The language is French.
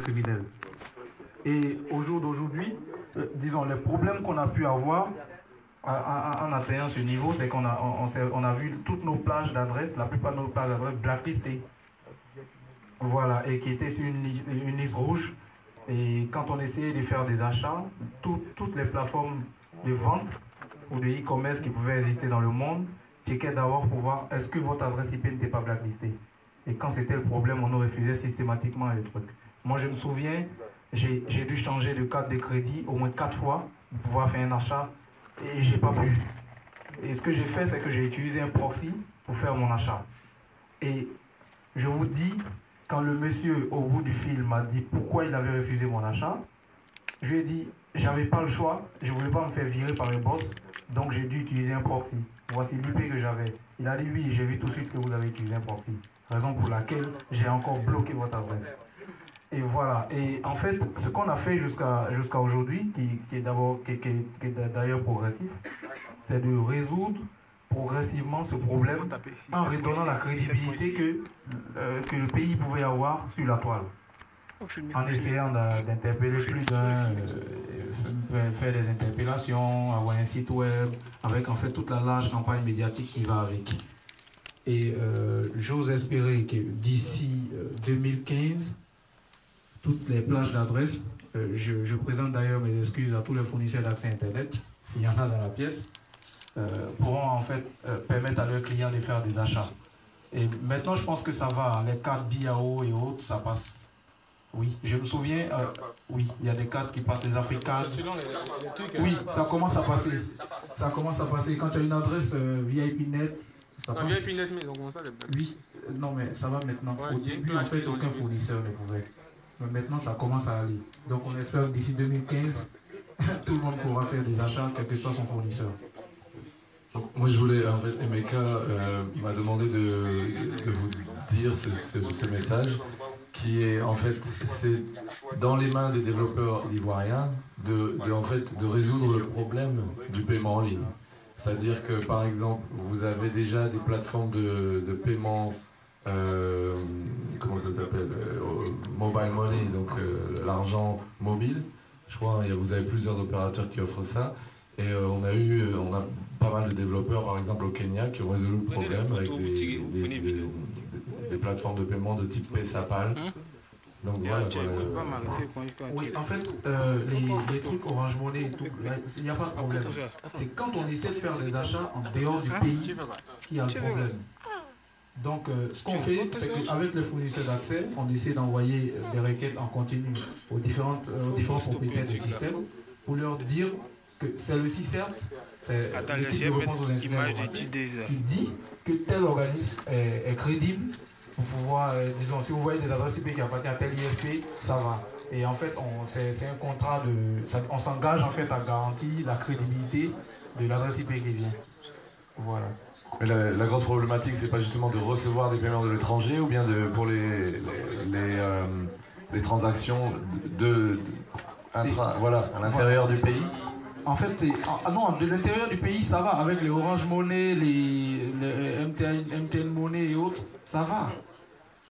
cybercriminels. Et au jour d'aujourd'hui, disons, les problèmes qu'on a pu avoir en atteignant ce niveau, c'est qu'on a vu toutes nos plages d'adresses, la plupart de nos plages d'adresses blacklistées. Voilà, et qui étaient sur une liste rouge. Et quand on essayait de faire des achats, toutes les plateformes de vente ou de e-commerce qui pouvaient exister dans le monde checkaient d'abord pour voir est-ce que votre adresse IP n'était pas blacklistée. Et quand c'était le problème, on nous refusait systématiquement les trucs. Moi, je me souviens, j'ai dû changer de carte de crédit au moins 4 fois pour pouvoir faire un achat et j'ai pas pu. Et ce que j'ai fait, c'est que j'ai utilisé un proxy pour faire mon achat. Et je vous dis, quand le monsieur au bout du fil m'a dit pourquoi il avait refusé mon achat, je lui ai dit, j'avais pas le choix, je ne voulais pas me faire virer par le boss, donc j'ai dû utiliser un proxy. Voici l'IP que j'avais. Il a dit oui, j'ai vu tout de suite que vous avez utilisé un proxy. Raison pour laquelle j'ai encore bloqué votre adresse. Et voilà. Et en fait, ce qu'on a fait jusqu'à aujourd'hui, qui est d'ailleurs progressif, c'est de résoudre progressivement ce problème en redonnant la crédibilité que le pays pouvait avoir sur la toile. En essayant d'interpeller plus d'un, faire des interpellations, avoir un site web, avec en fait toute la large campagne médiatique qui va avec. Et j'ose espérer que d'ici 2015, toutes les plages d'adresses, je présente d'ailleurs mes excuses à tous les fournisseurs d'accès Internet, s'il y en a dans la pièce, pourront en fait permettre à leurs clients de faire des achats. Et maintenant, je pense que ça va, les cartes BIAO et autres, ça passe. Oui, je me souviens, oui, il y a des cartes qui passent, les Africards. Oui, ça commence à passer. Ça commence à passer. Quand tu as une adresse VIPNet, ça passe. VIPNet, mais donc comment ça, oui, non, mais ça va maintenant. Ouais, au début, en fait, aucun fournisseur ne pouvait. Mais maintenant, ça commence à aller. Donc, on espère que d'ici 2015, tout le monde pourra faire des achats, quel que soit son fournisseur. Moi, je voulais, en fait, Emeka m'a demandé de vous dire ce message qui est, en fait, c'est dans les mains des développeurs ivoiriens de résoudre le problème du paiement en ligne. C'est-à-dire que, par exemple, vous avez déjà des plateformes de paiement, comment ça s'appelle, mobile money, donc l'argent mobile. Je crois vous avez plusieurs opérateurs qui offrent ça. Et on a pas mal de développeurs, par exemple au Kenya, qui ont résolu le problème avec des plateformes de paiement de type PayPal. Donc voilà. Oui, en fait, les trucs Orange Money et tout, il n'y a pas de problème. C'est quand on essaie de faire des achats en dehors du pays qu'il y a le problème. Donc, ce qu'on fait, c'est qu'avec les fournisseurs d'accès, on essaie d'envoyer des requêtes en continu aux différents propriétaires du système pour leur dire que celle-ci, certes, c'est l'équipe de réponse aux incidents qui dit que tel organisme est crédible pour pouvoir, disons, si vous voyez des adresses IP qui appartiennent à tel ISP, ça va. Et en fait, c'est un contrat on s'engage en fait à garantir la crédibilité de l'adresse IP qui vient. Voilà. Mais la grosse problématique, c'est pas justement de recevoir des paiements de l'étranger ou bien pour les transactions à l'intérieur du pays? En fait, non, de l'intérieur du pays, ça va. Avec les Orange Money, les MTN Money et autres, ça va.